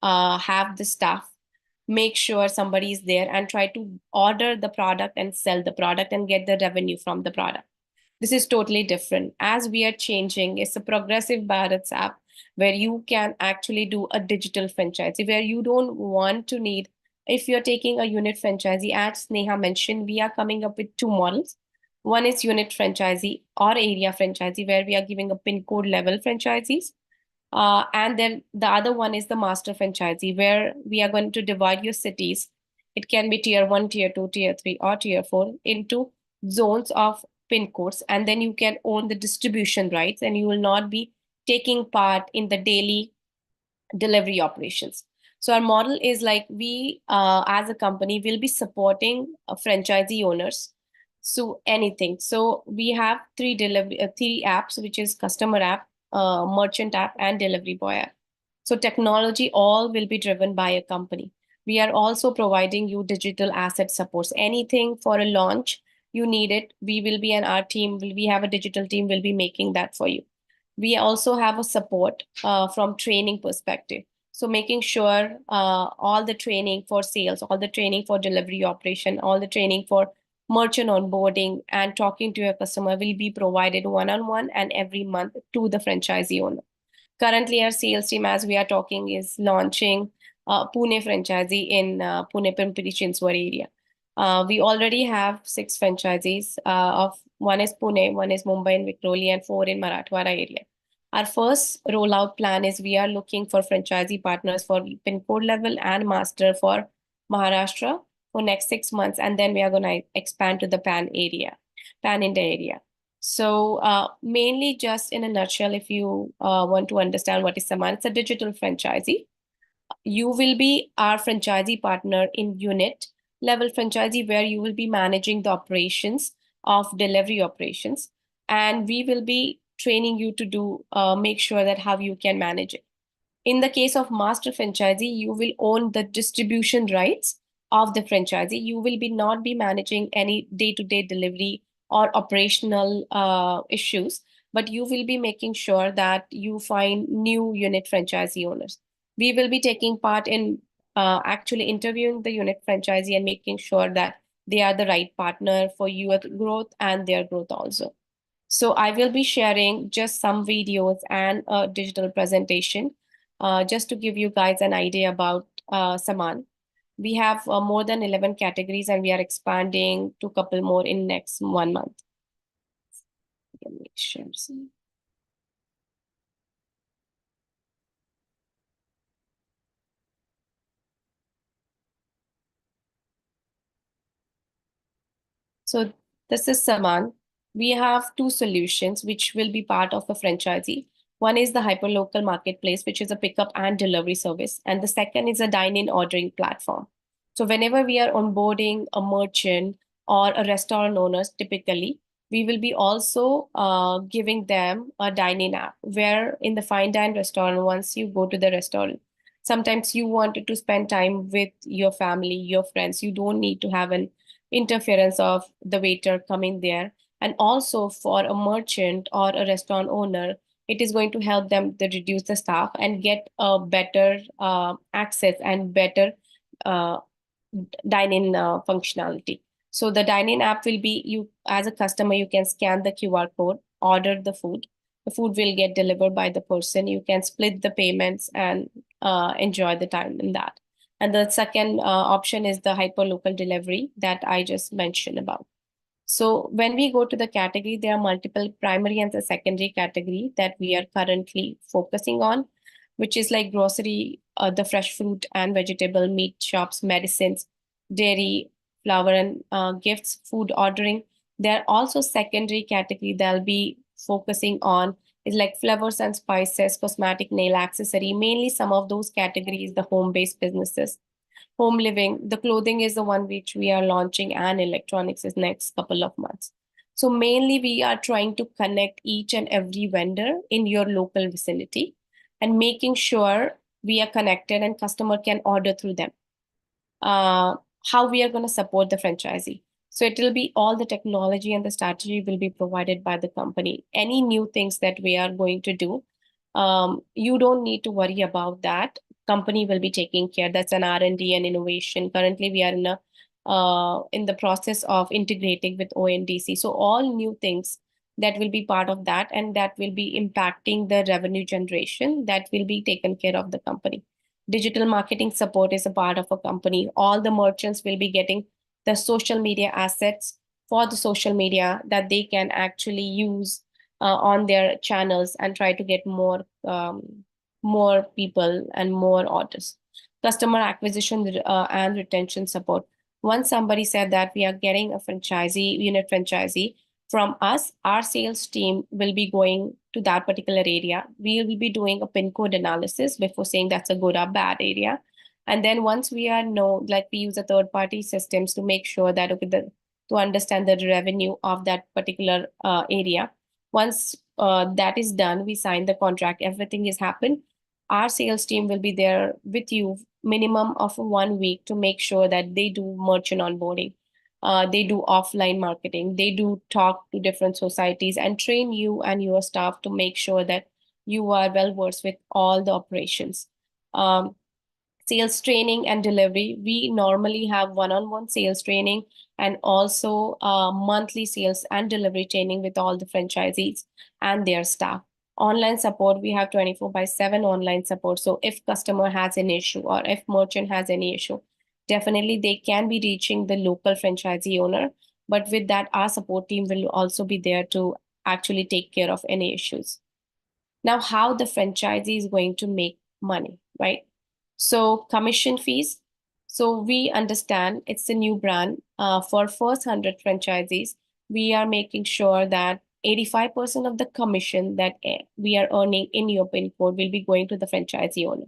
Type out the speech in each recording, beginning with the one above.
have the staff make sure somebody is there and try to order the product and sell the product and get the revenue from the product. This is totally different. As we are changing, it's a progressive Bharat app where you can actually do a digital franchisee, where you don't want to need, if you're taking a unit franchisee, as Neha mentioned, we are coming up with two models. One is unit franchisee or area franchisee, where we are giving a pin code level franchisees. And then the other one is the master franchisee, where we are going to divide your cities. It can be tier one, tier two, tier three, or tier four into zones of pin codes. And then you can own the distribution rights and you will not be taking part in the daily delivery operations. So our model is like we, as a company, will be supporting franchisee owners. So anything. So we have three apps, which is customer app, merchant app, and delivery boy app. So technology all will be driven by a company. We are also providing you digital asset supports. Anything for a launch, you need it. We will be, and our team will, we have a digital team will be making that for you. We also have a support from training perspective. So making sure all the training for sales, all the training for delivery operation, all the training for merchant onboarding and talking to your customer will be provided one-on-one and every month to the franchisee owner. Currently, our sales team, as we are talking, is launching Pune franchisee in Pune Pimpri Chinchwad area. We already have 6 franchisees. Of one is Pune, one is Mumbai and Vikhroli, and 4 in Marathwada area. Our first rollout plan is we are looking for franchisee partners for pin code level and master for Maharashtra for next 6 months, and then we are going to expand to the pan India area. So mainly, just in a nutshell, if you want to understand what is Smann, it's a digital franchisee. You will be our franchisee partner in unit level franchisee, where you will be managing the operations of delivery operations, and we will be training you to do make sure that how you can manage it. In the case of master franchisee, you will own the distribution rights of the franchisee. You will be not be managing any day-to-day delivery or operational issues, but you will be making sure that you find new unit franchisee owners. We will be taking part in actually interviewing the unit franchisee and making sure that they are the right partner for your growth and their growth also. So I will be sharing just some videos and a digital presentation just to give you guys an idea about Smann. We have more than 11 categories and we are expanding to a couple more in next 1 month. Let me share some. So this is Smann. We have 2 solutions which will be part of a franchisee. One is the hyperlocal marketplace, which is a pickup and delivery service. And the second is a dine-in ordering platform. So whenever we are onboarding a merchant or a restaurant owners, typically, we will be also giving them a dine-in app, where in the fine dine restaurant, once you go to the restaurant, sometimes you wanted to spend time with your family, your friends. You don't need to have an interference of the waiter coming there. And also for a merchant or a restaurant owner, it is going to help them to reduce the staff and get a better access and better uh, dine-in functionality. So the dine-in app will be, you as a customer, you can scan the QR code, order the food. The food will get delivered by the person. You can split the payments and enjoy the time in that. And the second option is the hyperlocal delivery that I just mentioned about. So when we go to the category, there are multiple primary and the secondary category that we are currently focusing on, which is like grocery, the fresh fruit and vegetable, meat shops, medicines, dairy, flower and gifts, food ordering. There are also secondary category they'll be focusing on is like flavors and spices, cosmetic, nail accessory, mainly some of those categories, the home-based businesses. Home living, the clothing is the one which we are launching, and electronics is next couple of months. So mainly we are trying to connect each and every vendor in your local vicinity and making sure we are connected and customer can order through them. How we are going to support the franchisee. So it will be all the technology and the strategy will be provided by the company. Any new things that we are going to do, you don't need to worry about that. company will be taking care. That's an R&D and innovation. Currently, we are in the process of integrating with ONDC. So all new things that will be part of that, and that will be impacting the revenue generation that will be taken care of the company. Digital marketing support is a part of a company. All the merchants will be getting the social media assets for the social media that they can actually use on their channels and try to get more people and more orders. Customer acquisition and retention support. Once somebody said that we are getting a unit franchisee from us, our sales team will be going to that particular area. We will be doing a pin code analysis before saying that's a good or bad area. And then once we like we use a third party systems to make sure that, okay, to understand the revenue of that particular area. Once that is done, we sign the contract, everything is happened. Our sales team will be there with you minimum of 1 week to make sure that they do merchant onboarding. They do offline marketing. They do talk to different societies and train you and your staff to make sure that you are well versed with all the operations. Sales training and delivery. We normally have one-on-one sales training and also monthly sales and delivery training with all the franchisees and their staff. Online support, we have 24/7 online support. So if customer has an issue or if merchant has any issue, definitely they can be reaching the local franchisee owner. But with that, our support team will also be there to actually take care of any issues. Now, how the franchisee is going to make money, right? So commission fees. So we understand it's a new brand. For first 100 franchisees, we are making sure that 85% of the commission that we are earning in your pin code will be going to the franchisee owner.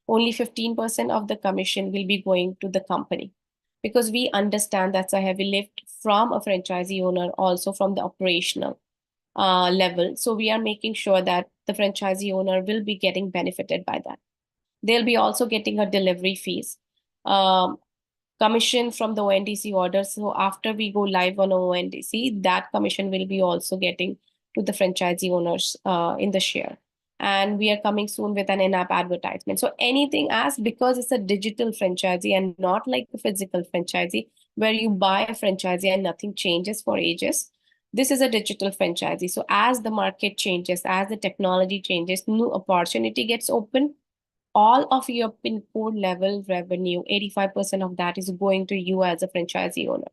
Only 15% of the commission will be going to the company, because we understand that's a heavy lift from a franchisee owner, also from the operational level. So we are making sure that the franchisee owner will be getting benefited by that. They'll be also getting a delivery fees, commission from the ONDC orders. So after we go live on ONDC, that commission will be also getting to the franchisee owners in the share. And we are coming soon with an in-app advertisement. So anything as, because it's a digital franchisee and not like a physical franchisee where you buy a franchisee and nothing changes for ages. This is a digital franchisee. So as the market changes, as the technology changes, new opportunity gets open. All of your pin code level revenue, 85% of that is going to you as a franchisee owner.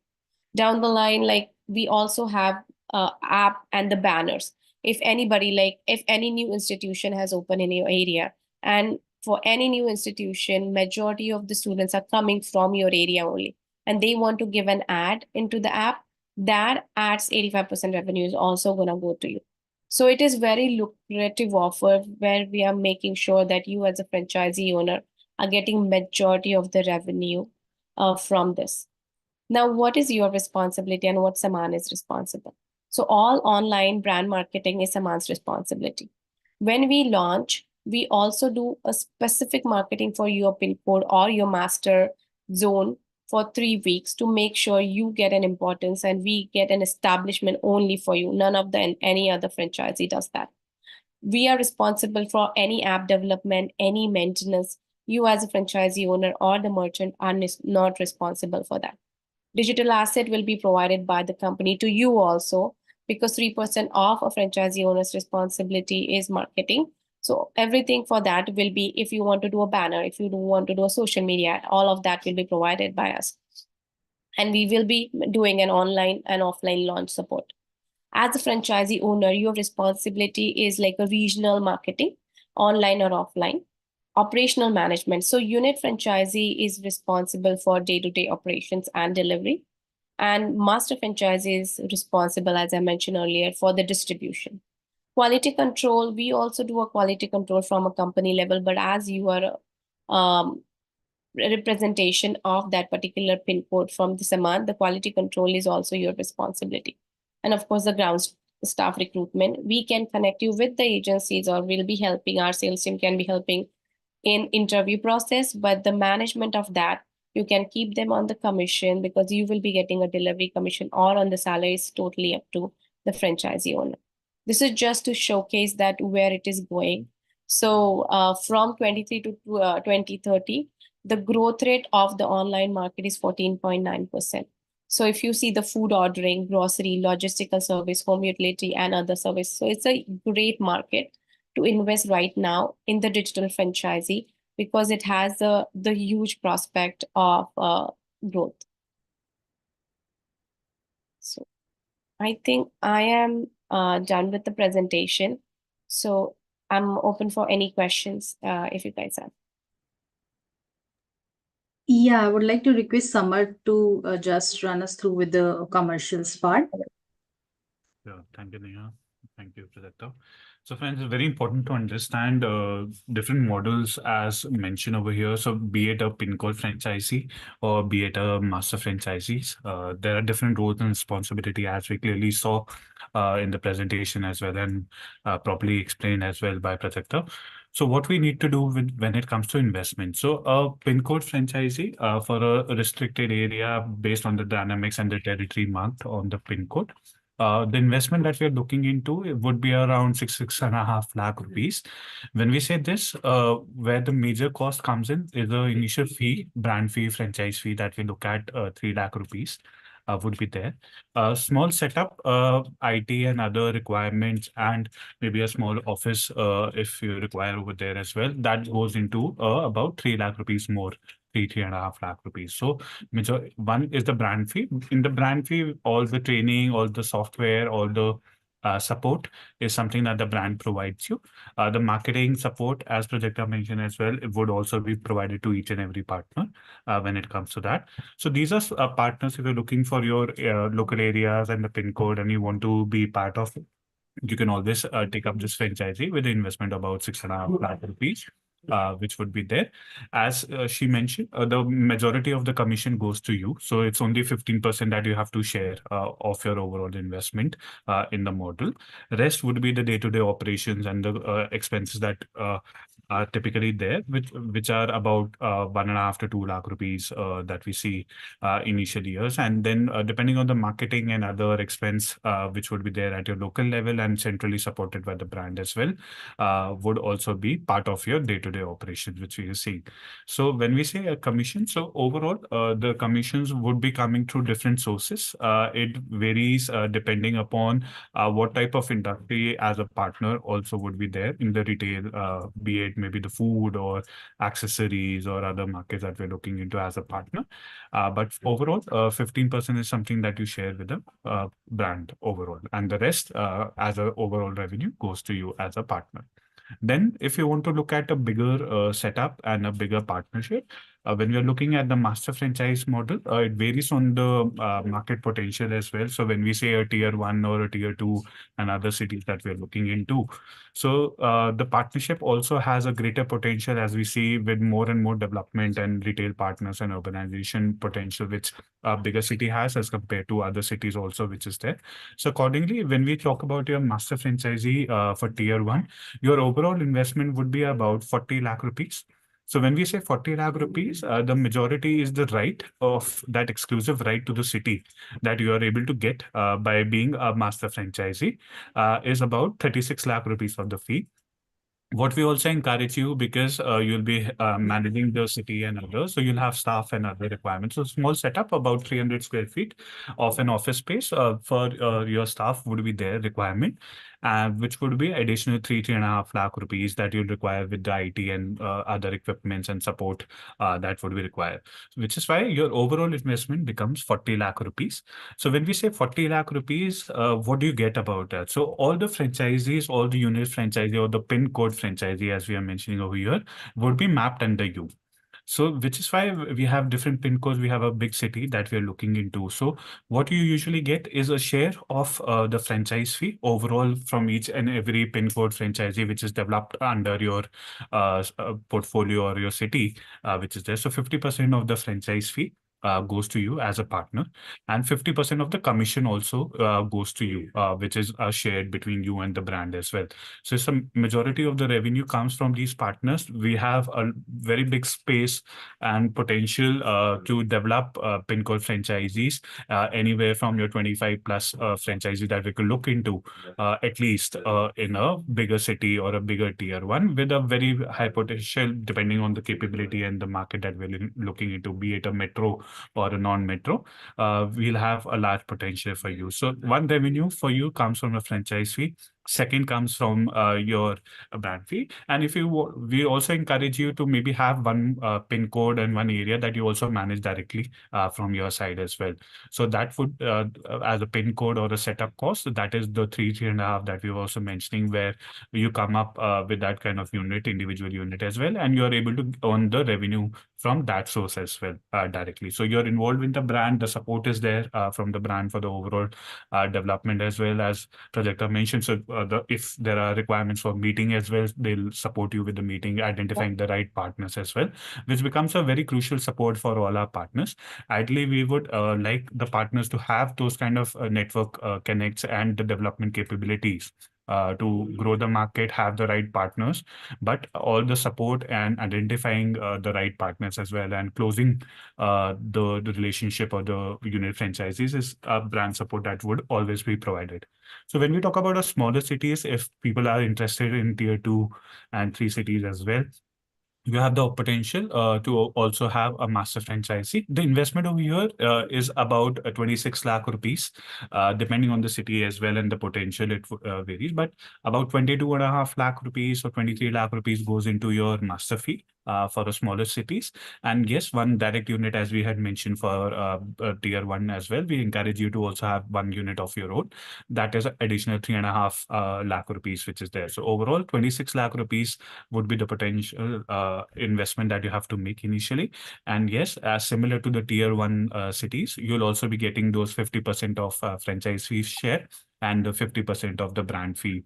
Down the line, like we also have app and the banners. If anybody, like if any new institution has opened in your area, and for any new institution, majority of the students are coming from your area only, and they want to give an ad into the app, that adds 85% revenue is also going to go to you. So it is very lucrative offer where we are making sure that you as a franchisee owner are getting majority of the revenue from this. Now, what is your responsibility and what Smann is responsible? So all online brand marketing is Smann's responsibility. When we launch, we also do a specific marketing for your pin code or your master zone for 3 weeks to make sure you get an importance and we get an establishment only for you. None of any other franchisee does that. We are responsible for any app development, any maintenance. You as a franchisee owner or the merchant are not responsible for that. Digital asset will be provided by the company to you also, because 3% of a franchisee owner's responsibility is marketing. So everything for that will be, if you want to do a banner, if you want to do a social media, all of that will be provided by us. And we will be doing an online and offline launch support. As a franchisee owner, your responsibility is like a regional marketing, online or offline. Operational management. So unit franchisee is responsible for day-to-day operations and delivery. And master franchisee is responsible, as I mentioned earlier, for the distribution. Quality control, we also do a quality control from a company level, but as you are representation of that particular pin code from the Smann, the quality control is also your responsibility. And of course, the ground staff recruitment, we can connect you with the agencies, or we'll be helping, our sales team can be helping in interview process, but the management of that, you can keep them on the commission because you will be getting a delivery commission, or on the salary is totally up to the franchisee owner. This is just to showcase that where it is going. So from 23 to 2030, the growth rate of the online market is 14.9%. So if you see the food ordering, grocery, logistical service, home utility, and other service, so it's a great market to invest right now in the digital franchisee because it has the huge prospect of growth. So I think I am done with the presentation. So I'm open for any questions if you guys have. Yeah, I would like to request Samar to just run us through with the commercials part. Yeah, thank you, Neha. Thank you, Prajakta. So, friends, it's very important to understand different models as mentioned over here. So, be it a pin code franchisee or be it a master franchisees, there are different roles and responsibility as we clearly saw in the presentation as well and properly explained as well by Prajakta. So, what we need to do when it comes to investment. So, a pin code franchisee for a restricted area based on the dynamics and the territory marked on the pin code. The investment that we are looking into it would be around 6.5 lakh rupees. When we say this, where the major cost comes in is the initial fee, brand fee, franchise fee that we look at 3 lakh rupees. Would be there. A small setup, IT and other requirements, and maybe a small office if you require over there as well. That goes into about 3 lakh rupees more, 3.5 lakh rupees. So major one is the brand fee. In the brand fee, all the training, all the software, all the support is something that the brand provides you. The marketing support, as Projecta mentioned as well, it would also be provided to each and every partner when it comes to that. So these are partners if you're looking for your local areas and the pin code and you want to be part of, you can always take up this franchisee with the investment about 6.5 lakh rupees. Which would be there. As she mentioned, the majority of the commission goes to you. So it's only 15% that you have to share of your overall investment in the model. Rest would be the day-to-day operations and the expenses that are typically there, which are about 1.5 to 2 lakh rupees that we see initial years. And then depending on the marketing and other expense, which would be there at your local level and centrally supported by the brand as well, would also be part of your day-to-day operations, which we are seeing. So when we say a commission, so overall, the commissions would be coming through different sources. It varies depending upon what type of industry as a partner also would be there in the retail, be it maybe the food or accessories or other markets that we're looking into as a partner. But overall, 15% is something that you share with the brand overall, and the rest as a overall revenue goes to you as a partner. Then, if you want to look at a bigger setup and a bigger partnership, when we are looking at the master franchise model, it varies on the market potential as well. So, when we say a tier one or a tier two and other cities that we are looking into, so the partnership also has a greater potential as we see with more and more development and retail partners and urbanization potential, which a bigger city has as compared to other cities also, which is there. So, accordingly, when we talk about your master franchisee for tier one, your overall investment would be about 40 lakh rupees. So when we say 40 lakh rupees, the majority is the right of that exclusive right to the city that you are able to get by being a master franchisee is about 36 lakh rupees of the fee. What we also encourage you, because you'll be managing the city and others, so you'll have staff and other requirements. So small setup, about 300 square feet of an office space for your staff would be their requirement, which would be additional 3.5 lakh rupees that you'll require with the IT and other equipments and support that would be required. Which is why your overall investment becomes 40 lakh rupees. So when we say 40 lakh rupees, what do you get about that? So all the franchisees, all the unit franchisee or the pin code franchisee, as we are mentioning over here, would be mapped under you. So which is why we have different pin codes. We have a big city that we are looking into. So what you usually get is a share of the franchise fee overall from each and every pin code franchisee, which is developed under your portfolio or your city, which is there. So 50% of the franchise fee goes to you as a partner, and 50% of the commission also goes to you, which is shared between you and the brand as well. So some majority of the revenue comes from these partners. We have a very big space and potential to develop pin code franchisees, anywhere from your 25 plus franchises that we could look into, at least in a bigger city or a bigger tier one with a very high potential, depending on the capability and the market that we're looking into, be it a metro or a non-metro. We'll have a large potential for you. So one revenue for you comes from a franchise fee. Second comes from your brand fee. And if you we also encourage you to maybe have one pin code and one area that you also manage directly from your side as well. So that would, as a pin code or a setup cost, that is the three and a half that we were also mentioning, where you come up with that kind of unit, individual unit as well, and you're able to earn the revenue from that source as well directly. So you're involved in the brand, the support is there from the brand for the overall development, as well as Prajakta mentioned. So if there are requirements for meeting as well, they'll support you with the meeting, identifying the right partners as well, which becomes a very crucial support for all our partners. Ideally, we would like the partners to have those kind of network connects and the development capabilities to grow the market, have the right partners, but all the support and identifying the right partners as well, and closing the relationship or the unit franchises is brand support that would always be provided. So when we talk about the smaller cities, if people are interested in tier 2 and 3 cities as well, you have the potential to also have a master franchisee. The investment over here is about 26 lakh rupees, depending on the city as well, and the potential it varies. But about 22.5 lakh rupees or 23 lakh rupees goes into your master fee for the smaller cities. And yes, one direct unit, as we had mentioned, for tier 1 as well. We encourage you to also have one unit of your own. That is an additional 3.5 lakh rupees, which is there. So overall, 26 lakh rupees would be the potential investment that you have to make initially. And yes, as similar to the tier 1 cities, you'll also be getting those 50% of franchise fees share and the 50% of the brand fee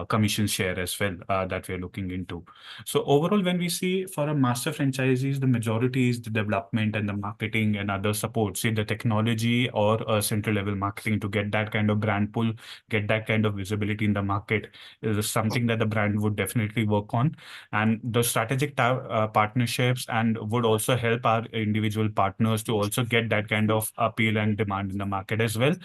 commission share as well that we're looking into. So overall, when we see for a master franchisees, the majority is the development and the marketing and other support, say the technology or a central level marketing, to get that kind of brand pull, get that kind of visibility in the market is something that the brand would definitely work on. And the strategic partnerships and would also help our individual partners to also get that kind of appeal and demand in the market as well.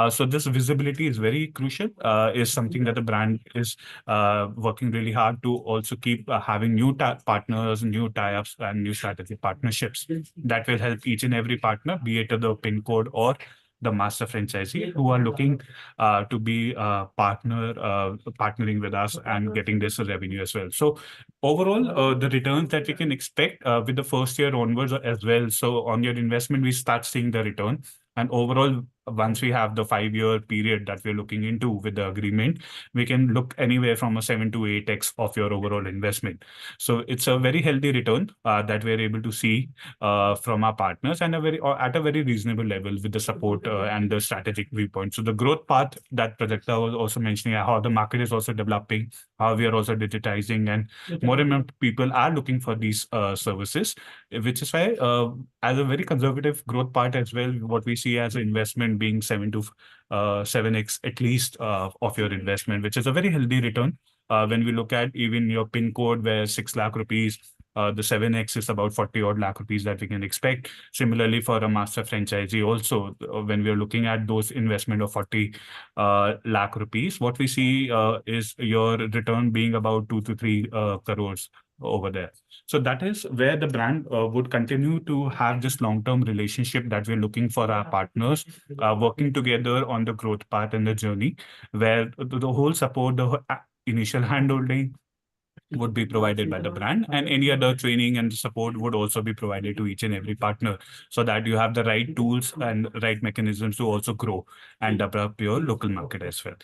So this visibility is very crucial, is something that the brand is working really hard to also keep having new partners, new tie-ups, and new strategic partnerships that will help each and every partner, be it the pin code or the master franchisee, who are looking to be partnering with us and getting this revenue as well. So overall, the returns that we can expect with the first year onwards as well. So on your investment, we start seeing the return. And overall, once we have the 5-year period that we're looking into with the agreement, we can look anywhere from a 7 to 8x of your overall investment. So it's a very healthy return that we're able to see from our partners, and at a very reasonable level with the support and the strategic viewpoint. So the growth path that Prajakta was also mentioning, how the market is also developing, how we are also digitizing, and more and more people are looking for these services, which is why as a very conservative growth part as well, what we see as an investment being 7x at least of your investment, which is a very healthy return. When we look at even your pin code, where 6 lakh rupees, the 7x is about 40 odd lakh rupees that we can expect. Similarly, for a master franchisee also, when we're looking at those investment of 40 lakh rupees, what we see is your return being about 2 to 3 crores over there. So that is where the brand would continue to have this long-term relationship that we're looking for our partners, working together on the growth path and the journey, where the whole support, initial handholding would be provided by the brand, and any other training and support would also be provided to each and every partner, so that you have the right tools and right mechanisms to also grow and develop your local market as well.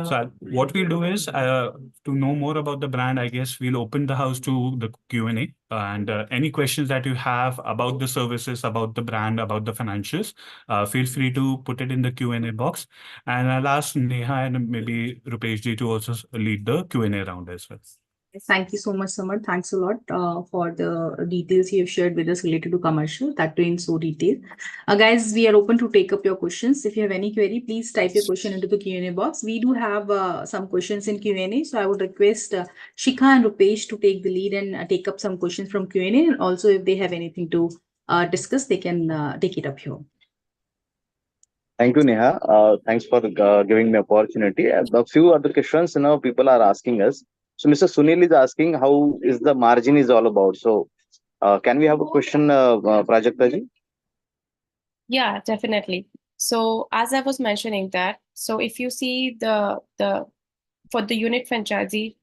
So what we'll do is, to know more about the brand, I guess we'll open the house to the Q&A, and any questions that you have about the services, about the brand, about the financials, feel free to put it in the Q&A box. And I'll ask Neha and maybe Rupesh ji to also lead the Q&A round as well. Thank you so much, Samar. Thanks a lot for the details you have shared with us related to commercial, that too in so detail. Guys, we are open to take up your questions. If you have any query, please type your question into the Q&A box. We do have some questions in Q&A, so I would request Shikha and Rupesh to take the lead and take up some questions from Q&A. And also, if they have anything to discuss, they can take it up here. Thank you, Neha. Thanks for giving me opportunity. A few other questions, people are asking us. So, Mr. Sunil is asking how is the margin is all about. So, can we have a question, Prajakta ji? Yeah, definitely. So as I was mentioning that, so if you see the for the unit franchisee,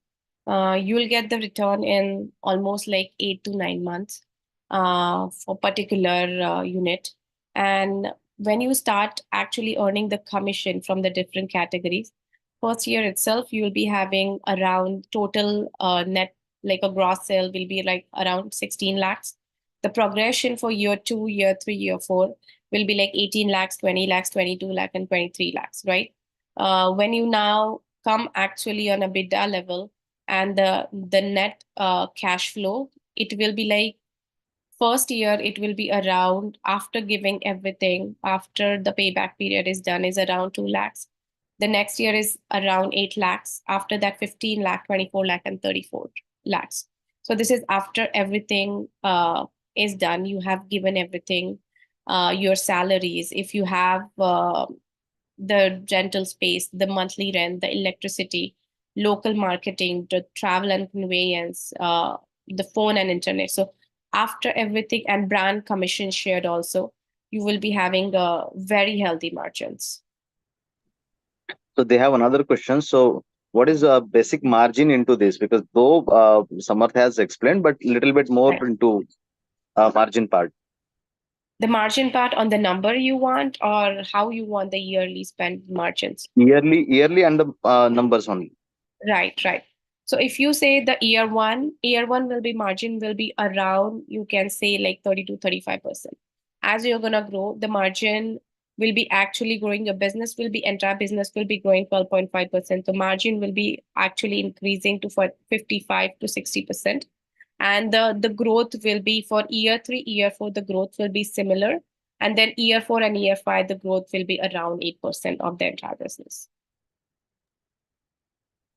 you'll get the return in almost like 8 to 9 months for particular unit. And when you start actually earning the commission from the different categories, first year itself, you'll be having around total net, like a gross sale will be like around 16 lakhs. The progression for year 2, year 3, year 4 will be like 18 lakhs, 20 lakhs, 22 lakh, and 23 lakhs, right? When you now come actually on a EBITDA level, and the net cash flow, it will be like first year it will be around, after giving everything, after the payback period is done, is around 2 lakhs. The next year is around 8 lakhs. After that, 15 lakh, 24 lakh, and 34 lakhs. So this is after everything is done. You have given everything, your salaries, if you have the rental space, the monthly rent, the electricity, local marketing, the travel and conveyance, the phone and internet. So after everything, and brand commission shared also, you will be having very healthy margins. So, they have another question. So, what is a basic margin into this? Because though Samarth has explained, but little bit more Right. into margin part. The margin part on the number you want, or how you want the yearly spend margins? Yearly and the numbers only. Right. So if you say the year one will be margin will be around, you can say like 30 to 35%. As you're gonna grow, the margin will be actually growing. Your business will be, entire business will be growing 12.5%. The margin will be actually increasing to for 55 to 60%. And the growth will be for year 3, year 4, the growth will be similar. And then year 4 and year 5, the growth will be around 8% of the entire business.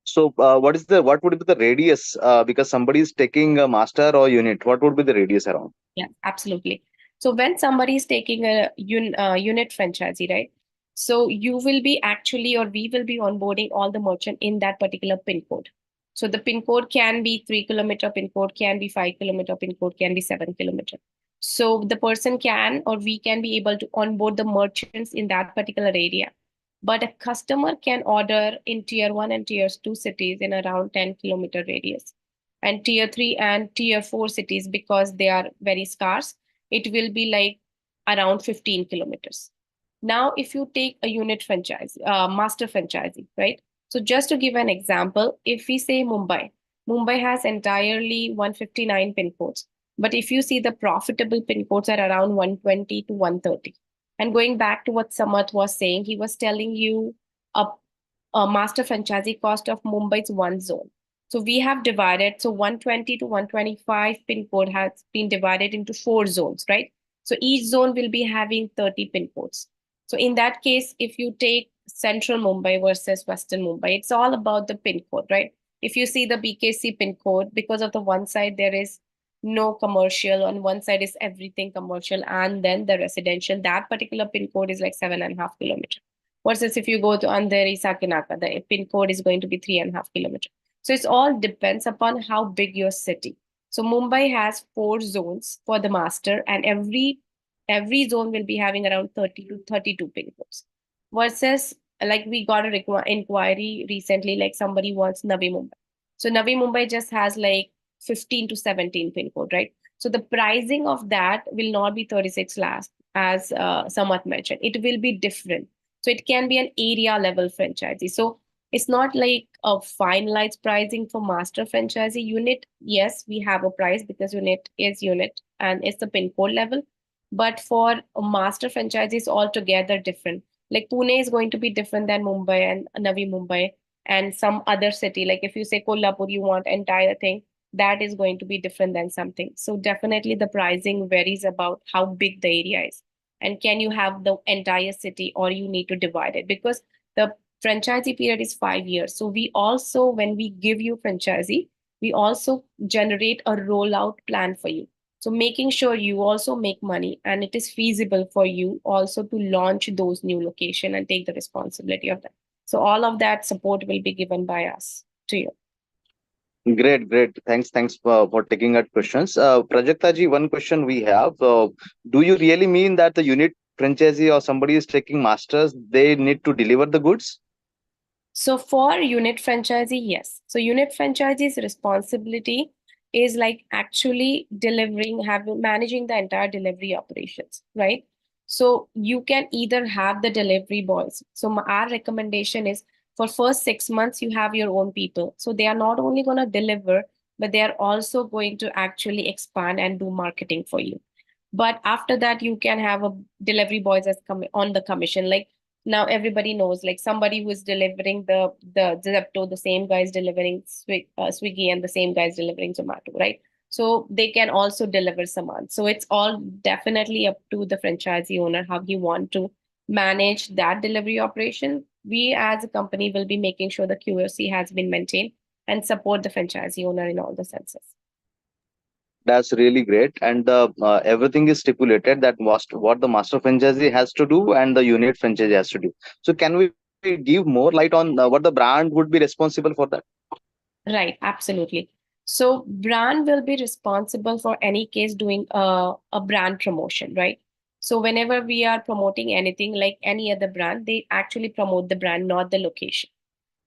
So, what would be the radius? Because somebody is taking a master or unit, what would be the radius around? Yeah, absolutely. So when somebody is taking a unit franchisee, right? So you will be actually, or we will be onboarding all the merchant in that particular pin code. So the pin code can be 3 kilometer pin code, can be 5 kilometer pin code, can be 7 kilometer. So the person can, or we can be able to onboard the merchants in that particular area. But a customer can order in tier 1 and tier 2 cities in around 10 kilometer radius, and tier 3 and tier 4 cities, because they are very scarce, it will be like around 15 kilometers. Now if you take a unit franchise, master franchisee, right? So just to give an example, if we say Mumbai has entirely 159 pin codes, but if you see, the profitable pin codes are around 120 to 130. And going back to what Samarth was saying, he was telling you a, a master franchisee cost of Mumbai's one zone. So we have divided, so 120 to 125 pin code has been divided into 4 zones, right? So each zone will be having 30 pin codes. So in that case, if you take central Mumbai versus western Mumbai, it's all about the pin code, right? If you see the BKC pin code, because of the one side there is no commercial, on one side is everything commercial, and then the residential, that particular pin code is like 7.5 kilometers. Versus if you go to Andheri Sakinaka, the pin code is going to be 3.5 kilometers. So it's all depends upon how big your city. So Mumbai has 4 zones for the master, and every zone will be having around 30 to 32 pin codes. Versus, like, we got a inquiry recently, like somebody wants Navi Mumbai. So Navi Mumbai just has like 15 to 17 pin code, right? So the pricing of that will not be 36 lakhs, as Samat mentioned. It will be different. So it can be an area level franchisee. So it's not like a finalized pricing for master franchisee unit. Yes, we have a price because unit is unit and it's the pin code level. But for a master franchisee, it's altogether different. Like Pune is going to be different than Mumbai and Navi Mumbai. and some other city, like if you say Kolhapur, you want entire thing, that is going to be different than something. So definitely the pricing varies about how big the area is. And can you have the entire city or you need to divide it? Because the franchisee period is 5 years. So we also, when we give you franchisee, we also generate a rollout plan for you. So making sure you also make money and it is feasible for you also to launch those new location and take the responsibility of that. So all of that support will be given by us to you. Great, great. Thanks for taking our questions. Prajakta ji, one question we have. Do you really mean that the unit franchisee or somebody is taking masters, they need to deliver the goods? So for unit franchisee, yes. So unit franchisee's responsibility is like actually managing the entire delivery operations, right? So you can either have the delivery boys. So our recommendation is for first 6 months, you have your own people. So they are not only going to deliver, but they are also going to actually expand and do marketing for you. But after that, you can have a delivery boys as on the commission. Like now everybody knows, like somebody who is delivering the Zepto, the same guy is delivering Swiggy, and the same guy is delivering Zomato, right? So they can also deliver Smann. So it's all definitely up to the franchisee owner how he want to manage that delivery operation. We as a company will be making sure the QoC has been maintained and support the franchisee owner in all the senses. That's really great. And everything is stipulated that what the master franchisee has to do and the unit franchisee has to do. So can we give more light on what the brand would be responsible for that? Right, absolutely. So brand will be responsible for any case doing a brand promotion, right? So whenever we are promoting anything like any other brand, they actually promote the brand, not the location.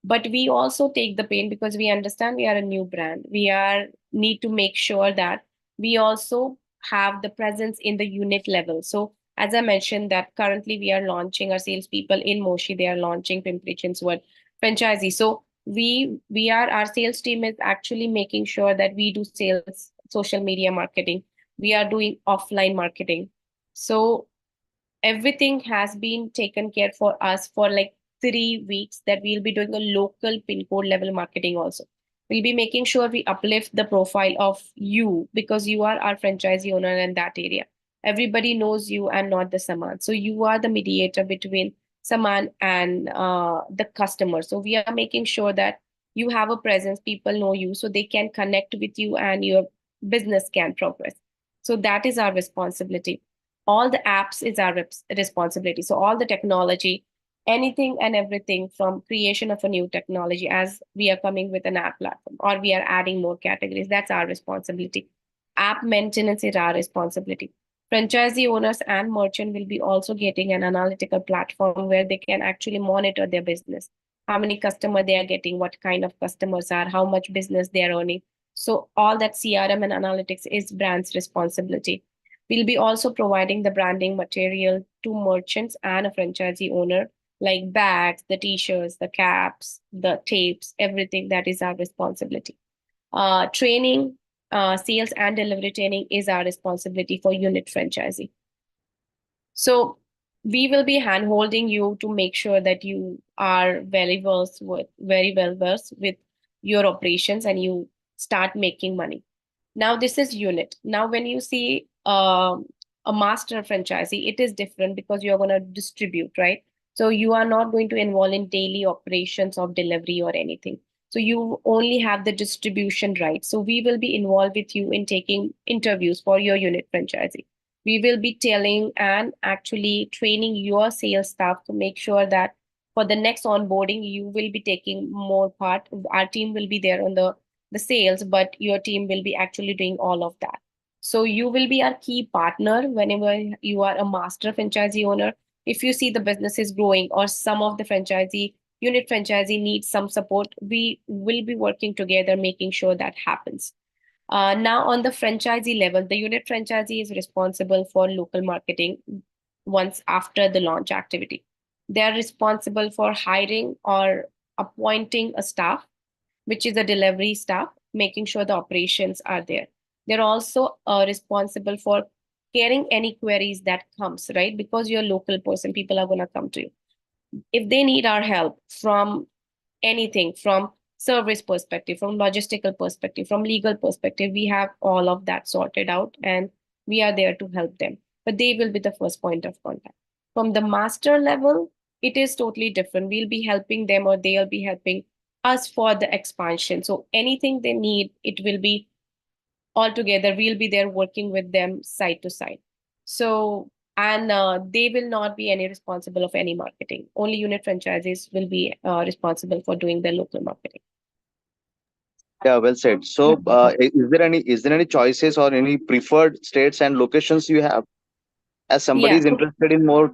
But we also take the pain because we understand we are a new brand. We are need to make sure that we also have the presence in the unit level. So as I mentioned that currently we are launching our salespeople in Moshi, they are launching Pimpri Chinchwad franchisee. So our sales team is actually making sure that we do sales, social media marketing. We are doing offline marketing. So everything has been taken care for us for like 3 weeks that we'll be doing a local pin code level marketing also. We'll be making sure we uplift the profile of you because you are our franchisee owner in that area. Everybody knows you and not the Saman. So you are the mediator between Saman and the customer. So we are making sure that you have a presence, people know you, so they can connect with you and your business can progress. So that is our responsibility. All the apps is our responsibility. So all the technology, anything and everything from creation of a new technology as we are coming with an app platform or we are adding more categories, that's our responsibility. App maintenance is our responsibility. Franchisee owners and merchant will be also getting an analytical platform where they can actually monitor their business, how many customers they are getting, what kind of customers are, how much business they are earning. So all that CRM and analytics is brand's responsibility. We'll be also providing the branding material to merchants and a franchisee owner, like bags, the t-shirts, the caps, the tapes, everything that is our responsibility. Training, sales and delivery training is our responsibility for unit franchisee. So we will be hand-holding you to make sure that you are very well versed with your operations and you start making money. Now this is unit. Now when you see a master franchisee, it is different because you're going to distribute, right? So you are not going to involve in daily operations of delivery or anything. So you only have the distribution right. So we will be involved with you in taking interviews for your unit franchisee. We will be telling and actually training your sales staff to make sure that for the next onboarding, you will be taking more part. Our team will be there on the sales, but your team will be actually doing all of that. So you will be our key partner whenever you are a master franchisee owner. If you see the business is growing or some of the unit franchisee needs some support, we will be working together, making sure that happens. Now on the franchisee level, the unit franchisee is responsible for local marketing once after the launch activity. They are responsible for hiring or appointing a staff, which is the delivery staff, making sure the operations are there. They're also responsible for carrying any queries that comes, right? Because you're a local person, people are going to come to you. If they need our help from anything from service perspective, from logistical perspective, from legal perspective. We have all of that sorted out, and we are there to help them. But they will be the first point of contact. From the master level, it is totally different. We'll be helping them, or they'll be helping us for the expansion. So anything they need, it will be all together. We'll be there working with them side to side. So, and they will not be any responsible of any marketing. Only unit franchises will be responsible for doing the local marketing. Yeah, well said. So, is there any choices or any preferred states and locations you have, as somebody Yeah. is interested in more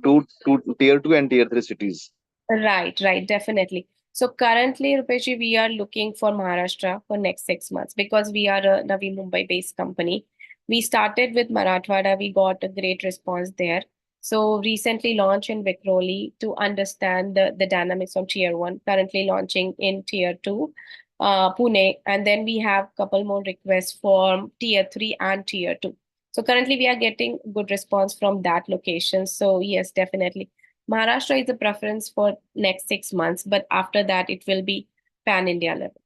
tier two and tier three cities? Right, definitely. So currently, Rupesh, we are looking for Maharashtra for next 6 months because we are a Navi Mumbai based company. We started with Marathwada, we got a great response there. So recently launched in Vikhroli to understand the dynamics of tier one, currently launching in tier two, Pune, and then we have a couple more requests for tier three and tier two. So currently we are getting good response from that location. So yes, definitely. Maharashtra is a preference for next 6 months, but after that it will be pan India level.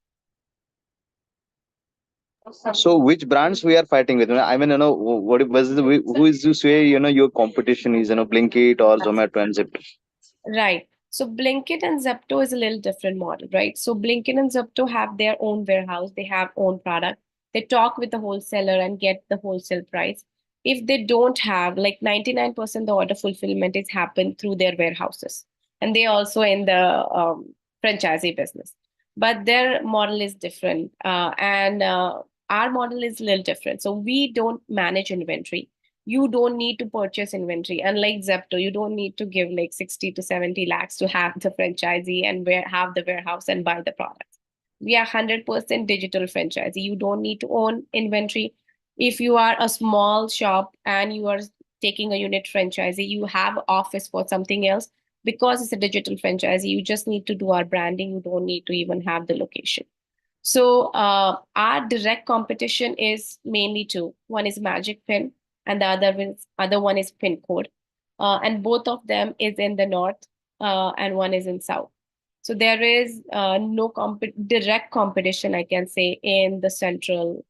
So, which brands we are fighting with? I mean, what was who is to say your competition is Blinkit or Zomato and Zip? Right. So Blinkit and Zepto is a little different model, right? So Blinkit and Zepto have their own warehouse, they have own product. They talk with the wholesaler and get the wholesale price. If they don't have, like 99% the order fulfillment is happen through their warehouses. And they also in the franchisee business. But their model is different. And our model is a little different. So we don't manage inventory. You don't need to purchase inventory. Unlike Zepto, you don't need to give like 60 to 70 lakhs to have the franchisee and have the warehouse and buy the products. We are 100% digital franchisee. You don't need to own inventory. If you are a small shop and you are taking a unit franchisee, you have office for something else. Because it's a digital franchisee, you just need to do our branding. You don't need to even have the location. So our direct competition is mainly two. One is Magic Pin, and the other one is Pin Code, and both of them is in the north, and one is in south. So there is no direct competition, I can say, in the central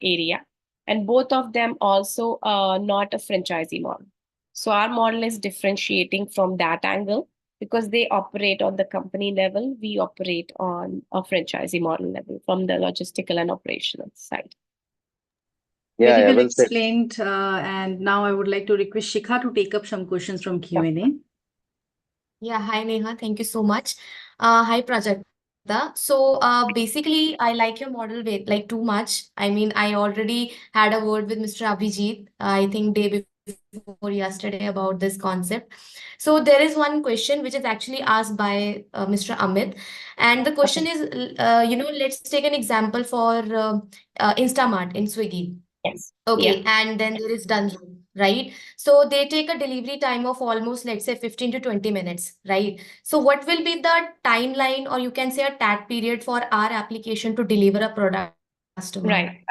area, and both of them also not a franchisee model. So our model is differentiating from that angle because they operate on the company level, we operate on a franchisee model level from the logistical and operational side. Yeah, Very yeah, well well said. explained. And now I would like to request Shikha to take up some questions from Q&A. Yeah, hi Neha, thank you so much. Hi Prajakta. So basically, I like your model like too much. I mean, I already had a word with Mr. Abhijit, I think day before yesterday about this concept. So there is one question which is actually asked by Mr. Amit, and the question Okay. is, let's take an example for Instamart in Swiggy. Yes. Okay, Yeah. and then there is Dunzo, right? So they take a delivery time of almost, let's say, 15 to 20 minutes, right? So what will be the timeline, or you can say a tag period for our application to deliver a product to a customer? Right.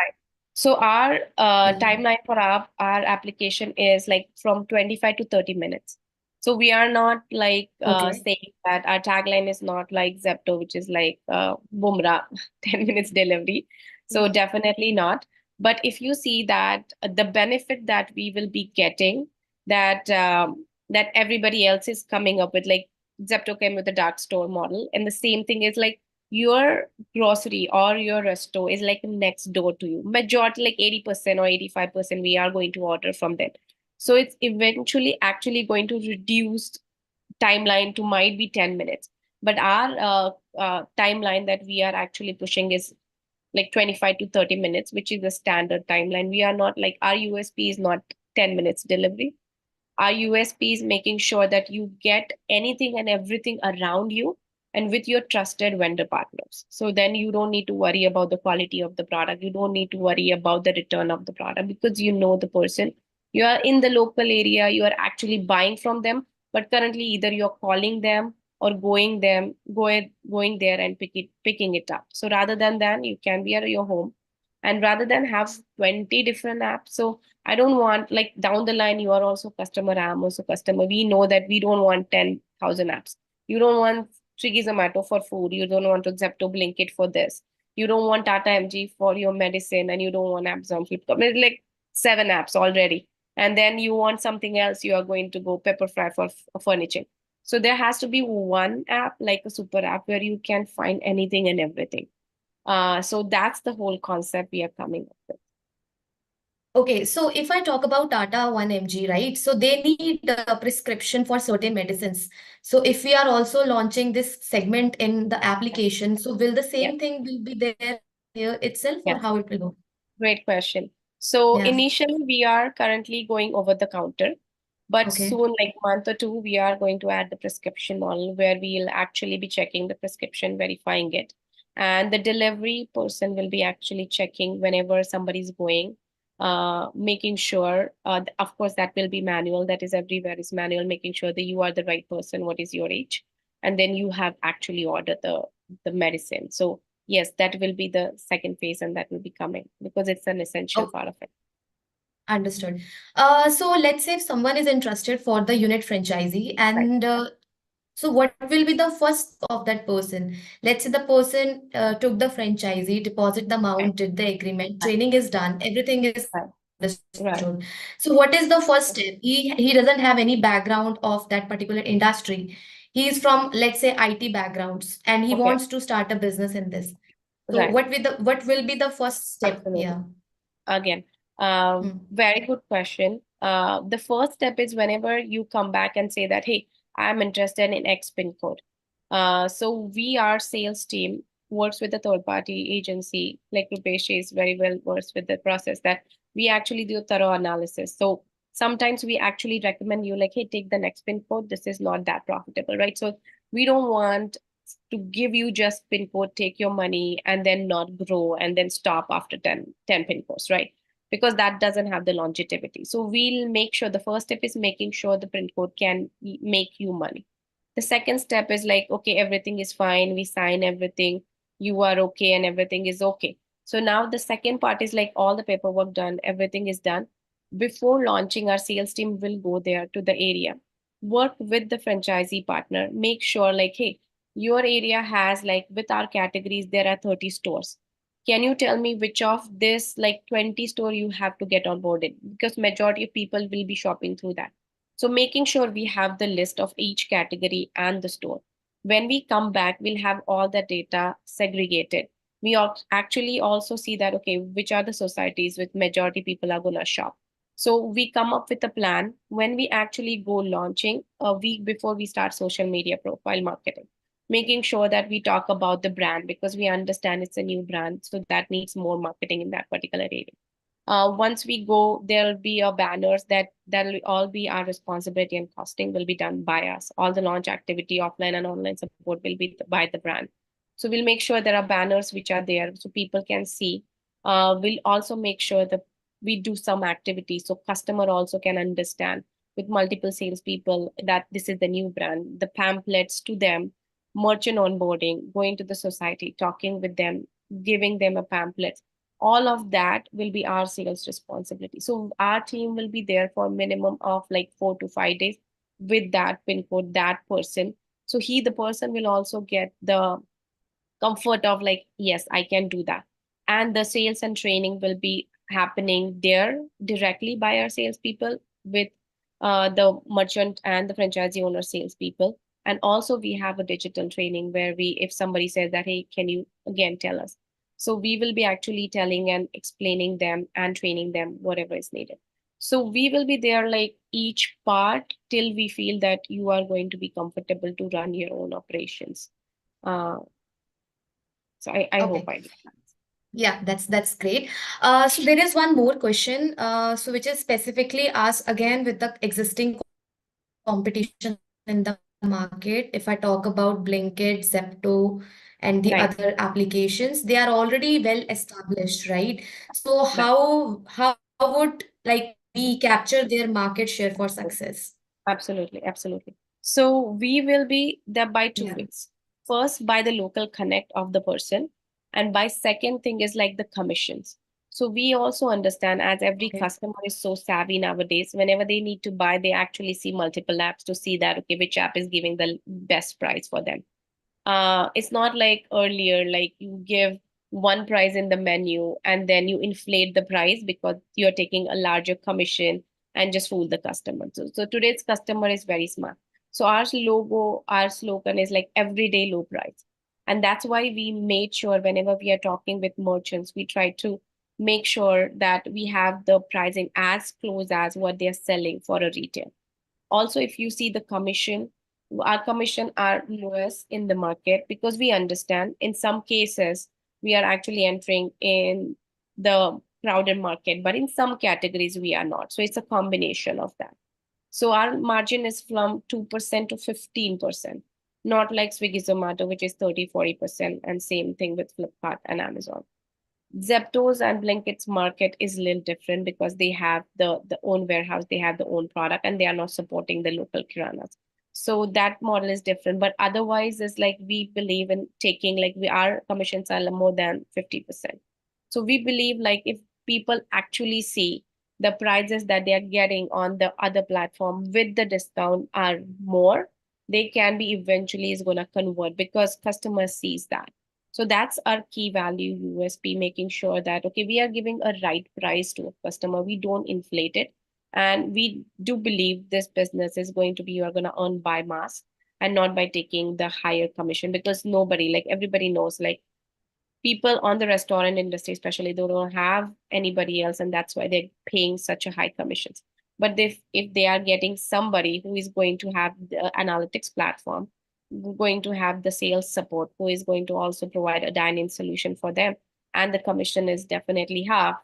So our Yeah. timeline for our application is like from 25 to 30 minutes. So we are not like Okay. saying that our tagline is not like Zepto, which is like Bumrah, 10 minutes delivery. So definitely not. But if you see that the benefit that we will be getting, that everybody else is coming up with, like Zepto came with the dark store model, and the same thing is like your grocery or your resto is like next door to you. Majority, like 80% or 85%, we are going to order from them. So it's eventually actually going to reduce timeline to might be 10 minutes. But our timeline that we are actually pushing is like 25 to 30 minutes, which is the standard timeline. We are not like, our USP is not 10 minutes delivery. Our USP is making sure that you get anything and everything around you and with your trusted vendor partners. So then you don't need to worry about the quality of the product. You don't need to worry about the return of the product because you know the person. You are in the local area, you are actually buying from them, but currently either you're calling them or going there and picking it up. So rather than that, you can be at your home. And rather than have 20 different apps, so I don't want, like, down the line, you are also customer, I'm also customer. We know that we don't want 10,000 apps. You don't want Swiggy, Zomato for food. You don't want to Zepto, Blinkit for this. You don't want Tata MG for your medicine, and you don't want Amazon, Flipkart. It's like 7 apps already. And then you want something else, you are going to go Pepperfry for furniture. So there has to be one app, like a super app, where you can find anything and everything. So that's the whole concept we are coming up with. Okay, so if I talk about Tata 1mg, right? So they need a prescription for certain medicines. So if we are also launching this segment in the application, so will the Yeah. same thing will be there here itself, or Yeah. how it will go? Great question. So Yeah. initially, we are currently going over the counter, but Okay. soon, like month or two, we are going to add the prescription model where we'll actually be checking the prescription, verifying it, and the delivery person will be actually checking whenever somebody's going, making sure. Of course, that will be manual. That is everywhere is manual, making sure that you are the right person. What is your age, and then you have actually ordered the medicine. So yes, that will be the second phase, and that will be coming because it's an essential Oh, part of it. understood. So let's say if someone is interested for the unit franchisee, Right. and so what will be the first of that person? Let's say the person took the franchisee, deposit the Right. amount, did the agreement, Right. training is done, everything is Right. Right. understood. So what is the first step? He doesn't have any background of that particular industry. He is from, let's say, IT backgrounds, and he Okay. wants to start a business in this. So Right. what will be the first step? Absolutely. Yeah. Again, Hmm. very good question. The first step is whenever you come back and say that, hey, I'm interested in X pin code. So our sales team works with a third party agency, like Rupesh is very well versed with the process that we actually do a thorough analysis. So sometimes we actually recommend you like, hey, take the next pin code. This is not that profitable, right? So we don't want to give you just pin code, take your money, and then not grow and then stop after 10 pin codes, right? Because that doesn't have the longevity. So we'll make sure the first step is making sure the pin code can make you money. The second step is like, okay, everything is fine. We sign everything. You are okay and everything is okay. So now the second part is like all the paperwork done, everything is done. Before launching, our sales team will go there to the area, work with the franchisee partner, make sure like, hey, your area has like with our categories, there are 30 stores. Can you tell me which of this like 20 store you have to get onboarded? Because majority of people will be shopping through that. So making sure we have the list of each category and the store. When we come back, we'll have all the data segregated. We actually also see that, okay, which are the societies with majority people are going to shop. So we come up with a plan when we actually go launching a week before we start social media profile marketing, making sure that we talk about the brand because we understand it's a new brand. So that needs more marketing in that particular area. Once we go, there'll be a banners that'll all be our responsibility, and costing will be done by us. All the launch activity, offline and online support will be by the brand. So we'll make sure there are banners which are there so people can see. We'll also make sure that we do some activity so customer also can understand with multiple salespeople that this is the new brand. The pamphlets to them, merchant onboarding, going to the society, talking with them, giving them a pamphlet, all of that will be our sales responsibility. So our team will be there for a minimum of like 4 to 5 days with that pin code, that person. So the person will also get the comfort of like, yes, I can do that. And the sales and training will be happening there directly by our salespeople with the merchant and the franchisee owner salespeople. And also we have a digital training where if somebody says that, hey, can you again tell us? So we will be actually telling and explaining them and training them whatever is needed. So we will be there like each part till we feel that you are going to be comfortable to run your own operations. Uh, so I hope Okay. I did that. Yeah, that's great. So there is one more question, so which is specifically asked again with the existing competition in the market. If I talk about Blinkit, Zepto, and the Right, other applications, they are already well established, right? So right. how would like we capture their market share for success? Absolutely, absolutely. So we will be there by two Yeah. ways. First, by the local connect of the person, and by second thing is like the commissions. So we also understand as every Okay. customer is so savvy nowadays, whenever they need to buy, they actually see multiple apps to see that, okay, which app is giving the best price for them. It's not like earlier, like you give one price in the menu and then you inflate the price because you're taking a larger commission and just fool the customer. So today's customer is very smart. So our logo, our slogan is like everyday low price. And that's why we made sure whenever we are talking with merchants, we try to make sure that we have the pricing as close as what they're selling for a retail. Also, if you see the commission, our commission are lowest in the market because we understand in some cases we are actually entering in the crowded market, but in some categories we are not. So it's a combination of that. So our margin is from 2% to 15%, not like Swiggy Zomato, which is 30-40%, and same thing with Flipkart and Amazon. Zepto's and Blinkit's market is a little different because they have the own warehouse, they have the own product, and they are not supporting the local kiranas. So that model is different. But otherwise, it's like we believe in taking our commissions are more than 50%. So we believe like if people actually see the prices that they are getting on the other platform with the discount are more, they can be eventually is gonna convert because customer sees that. So that's our key value USP, making sure that, okay, we are giving a right price to a customer. We don't inflate it. And we do believe this business is going to be, you're going to earn by mass and not by taking the higher commission because nobody, like everybody knows, like people on the restaurant industry, especially, they don't have anybody else. And that's why they're paying such a high commissions. But if they are getting somebody who is going to have the analytics platform, going to have the sales support, who is going to also provide a dine-in solution for them, and the commission is definitely half,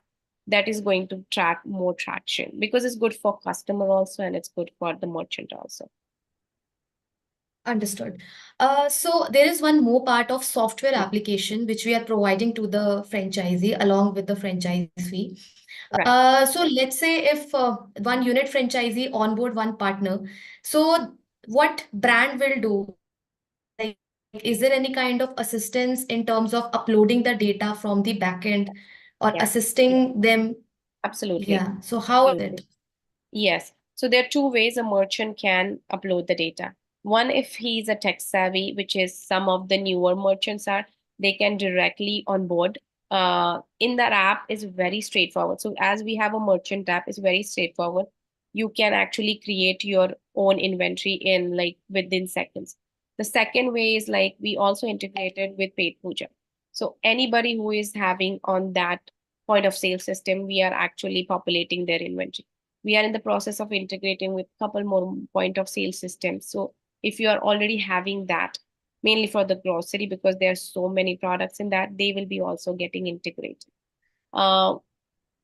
that is going to track more traction because it's good for customer also and it's good for the merchant also. Understood. So there is one more part of software application which we are providing to the franchisee along with the franchise fee. Right. So let's say if one unit franchisee onboard one partner, so what brand will do? Like, is there any kind of assistance in terms of uploading the data from the backend or Yeah, assisting them? absolutely. Yeah. So how is Absolutely. it? Yes. So there are two ways a merchant can upload the data. One, if he's a tech savvy, which is some of the newer merchants are, they can directly onboard. In that app is very straightforward. So as we have a merchant app, it's very straightforward. You can actually create your own inventory in like within seconds. The second way is like we also integrated with Paid Puja. So anybody who is having on that point of sale system, we are actually populating their inventory. We are in the process of integrating with a couple more point of sale systems. So if you are already having that, mainly for the grocery, because there are so many products in that, they will be also getting integrated. Uh,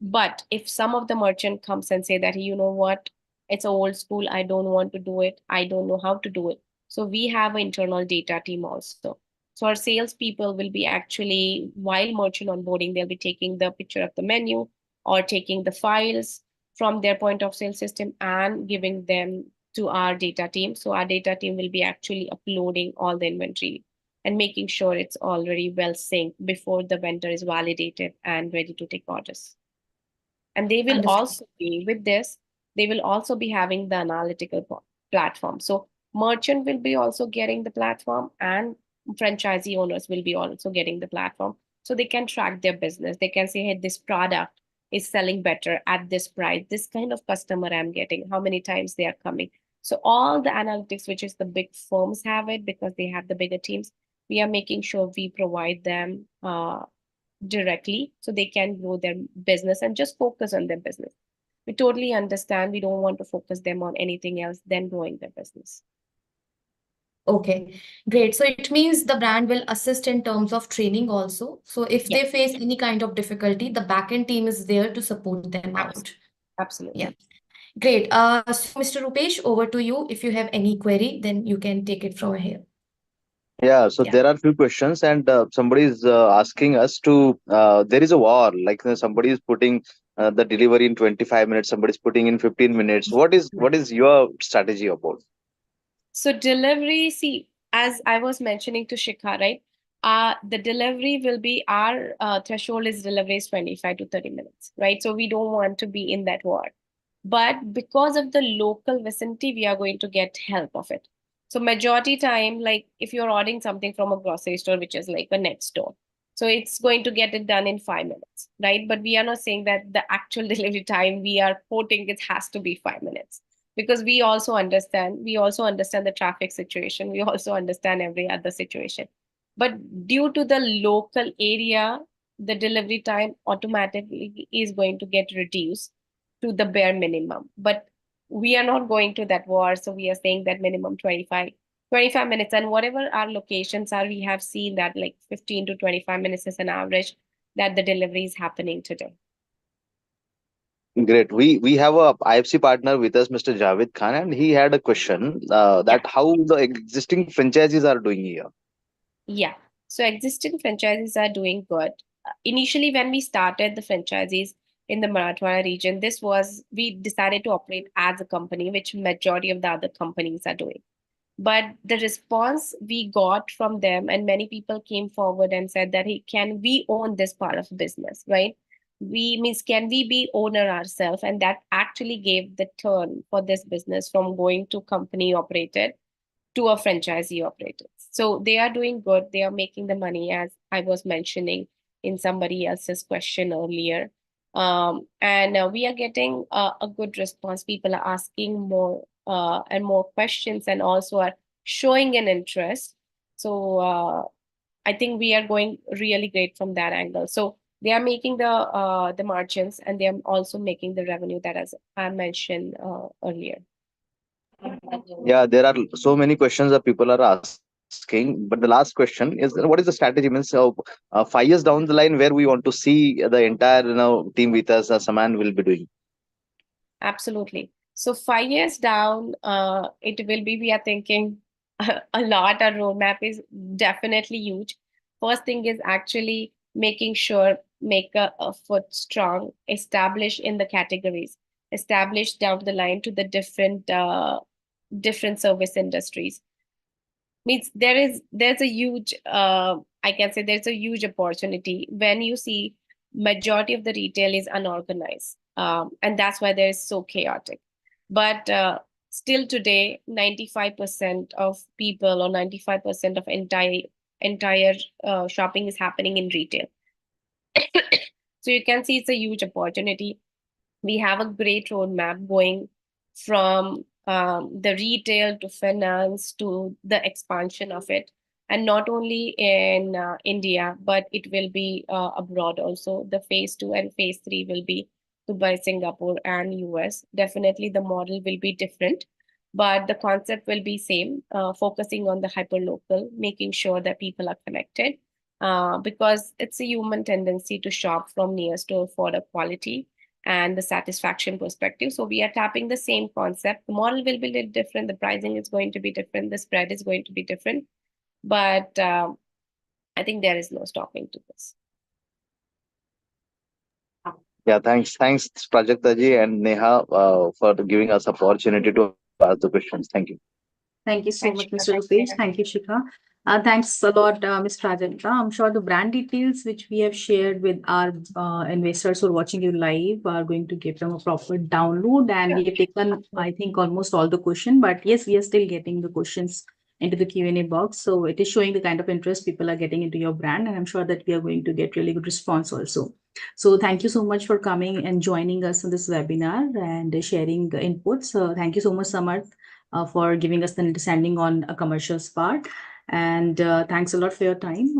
but if some of the merchant comes and say that, you know what, it's old school, I don't want to do it, I don't know how to do it. So we have an internal data team also. So our salespeople will be actually, while merchant onboarding, they'll be taking the picture of the menu or taking the files from their point of sale system and giving them to our data team. So our data team will be actually uploading all the inventory and making sure it's already well synced before the vendor is validated and ready to take orders. And they will Understood. also be with this, they will also be having the analytical platform. So merchant will be also getting the platform and franchisee owners will be also getting the platform. So they can track their business. They can say, hey, this product is selling better at this price. This kind of customer I'm getting, how many times they are coming. So all the analytics, which is the big firms have it because they have the bigger teams, we are making sure we provide them directly so they can grow their business and just focus on their business. We totally understand. We don't want to focus them on anything else than growing their business. Okay, great. So it means the brand will assist in terms of training also. So if Yeah, they face any kind of difficulty, the backend team is there to support them out. absolutely. Yeah, great. So Mr. Rupesh, over to you. If you have any query, then you can take it from here. Yeah, so Yeah. there are few questions, and somebody is asking us to. There is a war, like somebody is putting the delivery in 25 minutes, somebody is putting in 15 minutes. What is your strategy about? So delivery, see, as I was mentioning to Shikha, right? The delivery will be our threshold is delivery is 25 to 30 minutes, right? So we don't want to be in that war. But because of the local vicinity, we are going to get help of it. So majority time, like if you're ordering something from a grocery store, which is like a next door, so it's going to get it done in 5 minutes, right? But we are not saying that the actual delivery time we are quoting it has to be 5 minutes, because we also understand the traffic situation, we also understand every other situation. But due to the local area, the delivery time automatically is going to get reduced to the bare minimum. But we are not going to that war, so we are saying that minimum 25 minutes. And whatever our locations are, we have seen that like 15 to 25 minutes is an average that the delivery is happening today. Great. We have a IFC partner with us, Mr. Javed Khan, and he had a question that how the existing franchises are doing here. Yeah. So existing franchises are doing good. Initially, when we started the franchises in the Marathwada region, we decided to operate as a company, which majority of the other companies are doing. But the response we got from them, and many people came forward and said that, hey, can we own this part of business, right? Can we be owner ourselves? And that actually gave the turn for this business from going to company operated to a franchisee operator. So they are doing good. They are making the money, as I was mentioning in somebody else's question earlier. And we are getting a good response. People are asking more and more questions, and also are showing an interest. So I think we are going really great from that angle. So they are making the margins, and they are also making the revenue that, as I mentioned earlier. Yeah, there are so many questions that people are asking, but the last question is, what is the strategy? Means 5 years down the line, where we want to see the entire team with us, Saman will be doing. Absolutely. So 5 years down, it will be, we are thinking a lot. Our roadmap is definitely huge. First thing is actually making sure, make a foot strong, establish in the categories, establish down the line to the different service industries. Means there's a huge I can say there's a huge opportunity when you see majority of the retail is unorganized, and that's why they're so chaotic. But still today 95% of people, or 95% of entire shopping is happening in retail. So you can see it's a huge opportunity. We have a great roadmap going from the retail to finance to the expansion of it. And not only in India, but it will be abroad also. The phase 2 and phase 3 will be Dubai, Singapore, and US. Definitely the model will be different, but the concept will be same, focusing on the hyper local, making sure that people are connected, because it's a human tendency to shop from near store for the quality and the satisfaction perspective. So we are tapping the same concept. The model will be a little different. The pricing is going to be different. The spread is going to be different. But I think there is no stopping to this. Yeah, thanks, Prajakta ji and Neha, for giving us opportunity to ask the questions. Thank you. Thank you so Thanks, much, Shikha. Mr. Thanks, Rupesh. Neha. Thank you, Shikha. Thanks a lot, Ms. Prajakta. I'm sure the brand details which we have shared with our investors who are watching you live are going to give them a proper download. And we have taken, I think, almost all the question. But yes, we are still getting the questions into the Q&A box. So it is showing the kind of interest people are getting into your brand. And I'm sure that we are going to get really good response also. So thank you so much for coming and joining us on this webinar and sharing inputs. Thank you so much, Samarth, for giving us the understanding on a commercials part. And thanks a lot for your time.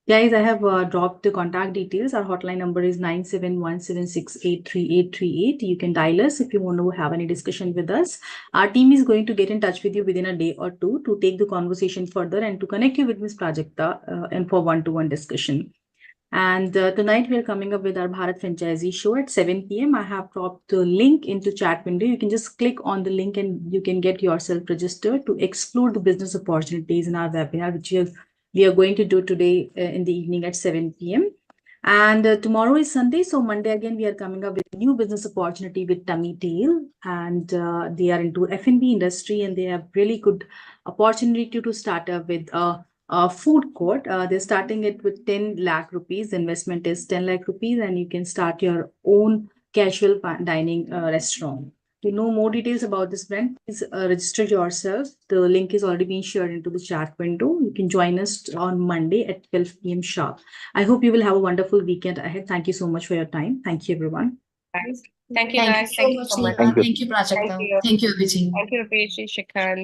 Guys, I have dropped the contact details. Our hotline number is 9717683838. You can dial us if you want to have any discussion with us. Our team is going to get in touch with you within a day or two to take the conversation further and to connect you with Ms. Prajakta and for one-to-one discussion. And tonight we are coming up with our Bharat Franchisee Show at 7 p.m. I have dropped the link into chat window. You can just click on the link and you can get yourself registered to explore the business opportunities in our webinar, which we are going to do today in the evening at 7 p.m. And tomorrow is Sunday. So Monday again, we are coming up with a new business opportunity with Tummy Tail. And they are into F&B industry and they have really good opportunity to start up with food court. They're starting it with 10 lakh rupees. The investment is 10 lakh rupees and you can start your own casual dining restaurant. To know more details about this brand, please register yourself. The link is already being shared into the chat window. You can join us on Monday at 12 p.m. sharp. I hope you will have a wonderful weekend ahead. Thank you so much for your time. Thank you, everyone. Thanks. Thank you, Thank you guys. so Thank you much, so much. Neha. Thank you. Thank you, Thank Prajakta. you. Thank you, Abhijit. Thank you, Rupesh, Shikhan.